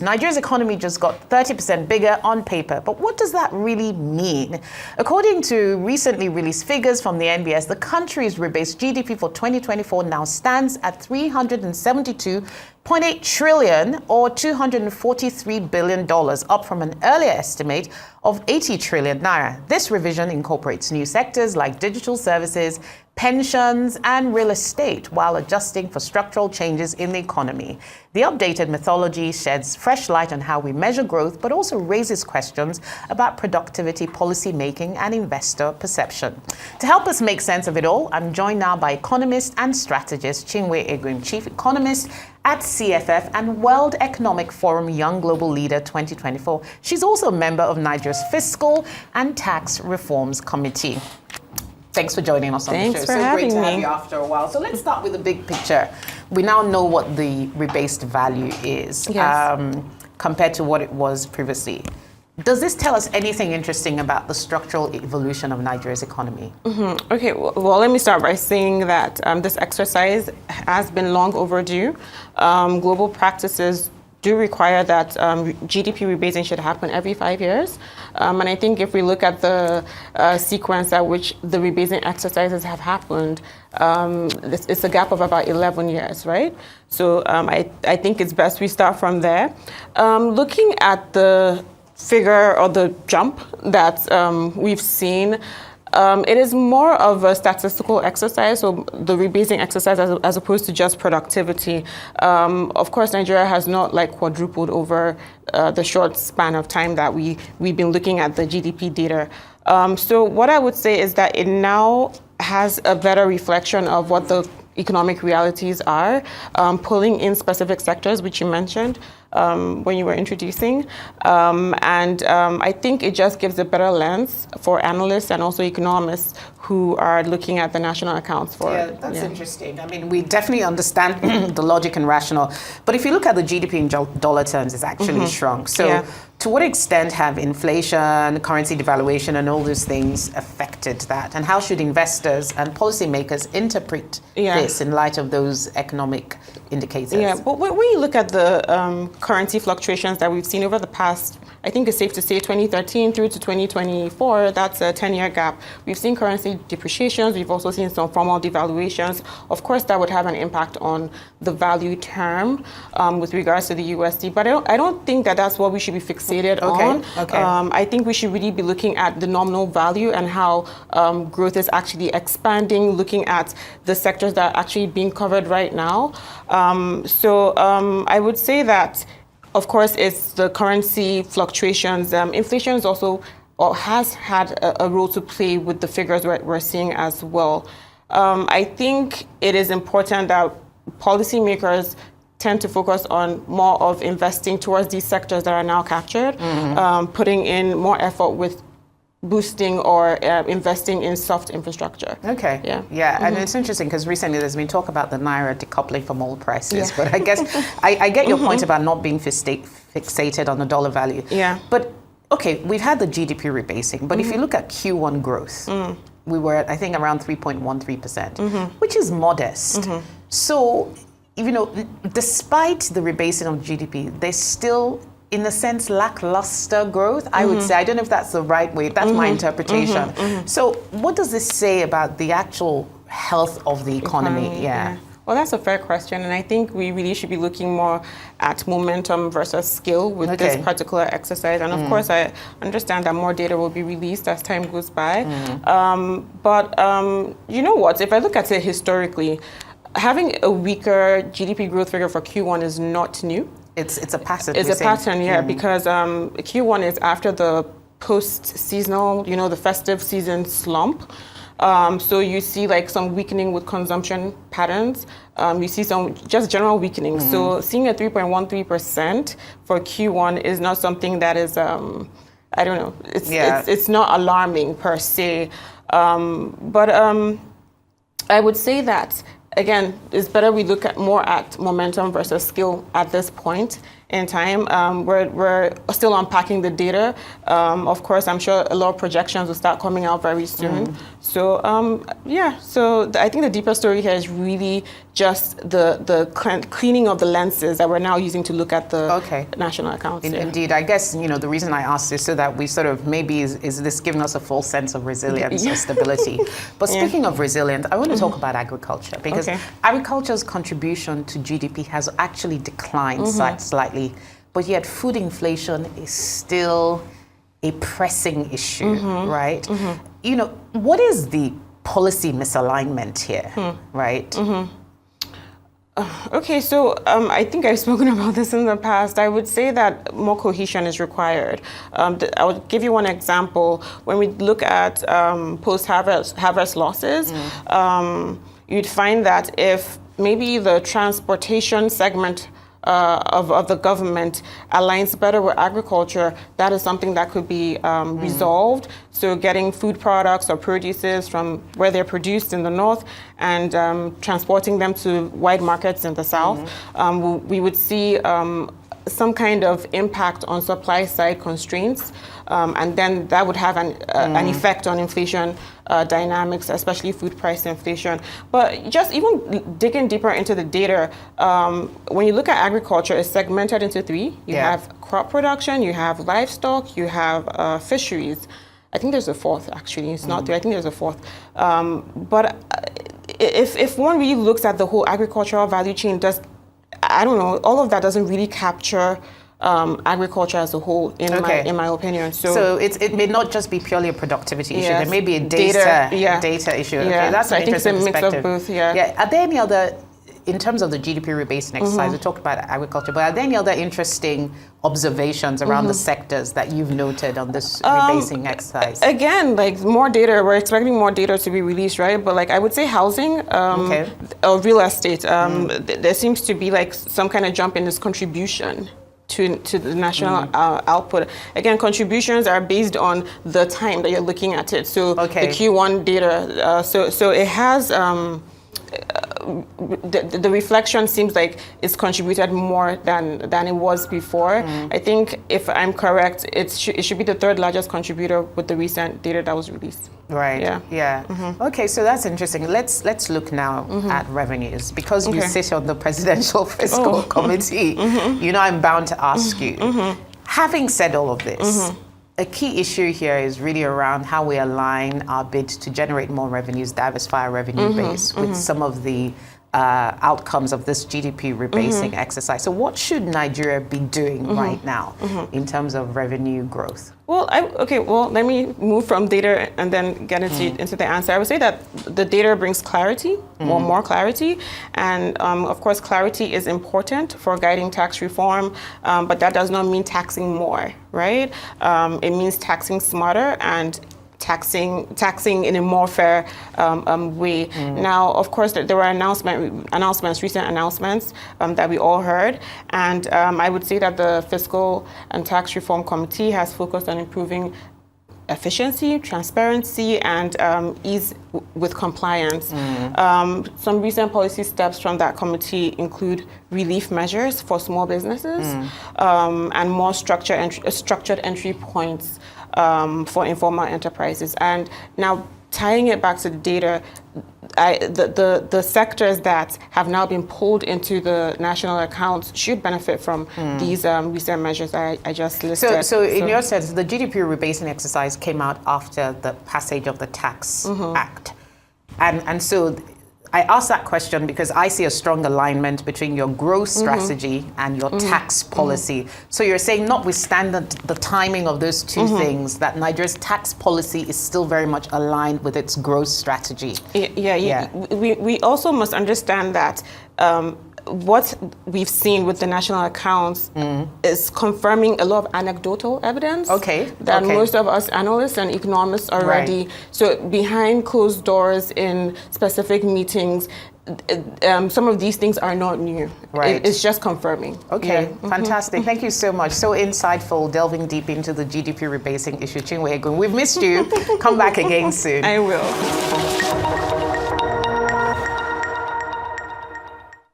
Nigeria's economy just got 30% bigger on paper, but what does that really mean? According to recently released figures from the NBS, the country's rebased GDP for 2024 now stands at 372.8 trillion or $243 billion, up from an earlier estimate of 80 trillion naira. This revision incorporates new sectors like digital services, pensions, and real estate, while adjusting for structural changes in the economy. The updated methodology sheds fresh light on how we measure growth, but also raises questions about productivity, policy making, and investor perception. To help us make sense of it all, I'm joined now by economist and strategist Chinwe Egwim, chief economist at CFF and World Economic Forum Young Global Leader 2024. She's also a member of Nigeria's Fiscal and Tax Reforms Committee. Thanks for joining us on the show. Thanks for having me. So great to have you after a while. So let's start with the big picture. We now know what the rebased value is compared to what it was previously. Does this tell us anything interesting about the structural evolution of Nigeria's economy? Okay, well, let me start by saying that this exercise has been long overdue. Global practices do require that GDP rebasing should happen every 5 years. And I think if we look at the sequence at which the rebasing exercises have happened, it's a gap of about 11 years, right? So I think it's best we start from there. Looking at the figure or the jump that we've seen, it is more of a statistical exercise, so the rebasing exercise as opposed to just productivity. Of course, Nigeria has not quadrupled over the short span of time that we've been looking at the GDP data. So what I would say is that it now has a better reflection of what the economic realities are, pulling in specific sectors, which you mentioned when you were introducing. I think it just gives a better lens for analysts and also economists who are looking at the national accounts for it. Yeah, that's interesting. I mean, we definitely understand the logic and rationale, but if you look at the GDP in dollar terms, it's actually shrunk. So to what extent have inflation, currency devaluation, and all those things affected that? And how should investors and policymakers interpret this in light of those economic indicators? Yeah, but when you look at the currency fluctuations that we've seen over the past, I think it's safe to say 2013 through to 2024, that's a 10-year gap. We've seen currency depreciations. We've also seen some formal devaluations. Of course, that would have an impact on the value term with regards to the USD. But I don't think that that's what we should be fixated on. I think we should really be looking at the nominal value and how growth is actually expanding, looking at the sectors that are actually being covered right now. I would say that, of course, it's the currency fluctuations. Inflation is also, or has had a role to play with the figures we're seeing as well. I think it is important that policymakers tend to focus on more of investing towards these sectors that are now captured, putting in more effort with boosting or investing in soft infrastructure. Okay. Yeah. And it's interesting because recently there's been talk about the Naira decoupling from oil prices. But I guess I get your point about not being fixated on the dollar value. Yeah. But okay, we've had the GDP rebasing, but if you look at Q1 growth, we were at, I think, around 3.13%, which is modest. So, despite the rebasing of GDP, there's still, in a sense, lackluster growth, I would say. I don't know if that's the right way. That's my interpretation. So what does this say about the actual health of the economy? Yeah. Well, that's a fair question. And I think we really should be looking more at momentum versus skill with this particular exercise. And of course, I understand that more data will be released as time goes by. But you know what? If I look at it historically, having a weaker GDP growth figure for Q1 is not new. It's a pattern. It's a pattern, because Q1 is after the post-seasonal, the festive season slump. So you see some weakening with consumption patterns. You see some just general weakening. So seeing a 3.13% for Q1 is not something that is, I don't know, it's not alarming per se. But I would say that, again, it's better we look at more at momentum versus skill at this point. in time. We're still unpacking the data. Of course, I'm sure a lot of projections will start coming out very soon. So I think the deeper story here is really just the cleaning of the lenses that we're now using to look at the national accounts. Indeed, I guess the reason I asked is so that we sort of maybe is this giving us a false sense of resilience or stability. But speaking of resilience, I want to talk about agriculture, because agriculture's contribution to GDP has actually declined slightly, but yet food inflation is still a pressing issue, right? What is the policy misalignment here, right? Okay, so I think I've spoken about this in the past. I would say that more cohesion is required. I would give you one example. When we look at post-harvest losses, you'd find that if maybe the transportation segment of the government aligns better with agriculture, that is something that could be resolved. So getting food products or produces from where they're produced in the north and transporting them to wide markets in the south, we would see some kind of impact on supply side constraints, and then that would have an effect on inflation dynamics, especially food price inflation. But just even digging deeper into the data, when you look at agriculture, it's segmented into three. You have crop production, you have livestock, you have fisheries. I think there's a fourth, actually. It's not three. I think there's a fourth. But if one really looks at the whole agricultural value chain, I don't know, all of that doesn't really capture agriculture as a whole, in my opinion. So it may not just be purely a productivity issue. There may be a data issue. Okay, that's an interesting perspective. I think it's a mix of both. Are there any other, in terms of the GDP rebasing exercise, we talked about agriculture, but are there any other interesting observations around the sectors that you've noted on this rebasing exercise? Again, like more data, we're expecting more data to be released, right? But like I would say housing or real estate, there seems to be like some kind of jump in this contribution to the national output. Again, contributions are based on the time that you're looking at it. So the Q1 data, so it has, the reflection seems like it's contributed more than it was before. I think, if I'm correct, it should be the third largest contributor with the recent data that was released. Right. Okay, so that's interesting. Let's look now at revenues, because you sit on the Presidential Fiscal Committee. I'm bound to ask you. Having said all of this, a key issue here is really around how we align our bid to generate more revenues, diversify our revenue base with some of the outcomes of this GDP rebasing exercise. So what should Nigeria be doing right now in terms of revenue growth? Well, let me move from data and then get into the answer. I would say that the data brings clarity, or more clarity, and of course clarity is important for guiding tax reform, but that does not mean taxing more, right? It means taxing smarter and taxing in a more fair way. Now, of course, there were recent announcements that we all heard, and I would say that the Fiscal and Tax Reform Committee has focused on improving efficiency, transparency, and ease with compliance. Some recent policy steps from that committee include relief measures for small businesses and more structured entry points for informal enterprises. And now, tying it back to the data, the sectors that have now been pulled into the national accounts should benefit from these recent measures I just listed. So in your sense, the GDP rebasing exercise came out after the passage of the Tax Act. And so I ask that question because I see a strong alignment between your growth strategy and your tax policy. So you're saying, notwithstanding the timing of those two things, that Nigeria's tax policy is still very much aligned with its growth strategy. We also must understand that what we've seen with the national accounts is confirming a lot of anecdotal evidence that most of us analysts and economists already. So behind closed doors in specific meetings, some of these things are not new. It's just confirming. Fantastic. Thank you so much. So insightful, delving deep into the GDP rebasing issue. Chinwe, Egwim, we've missed you. Come back again soon. I will.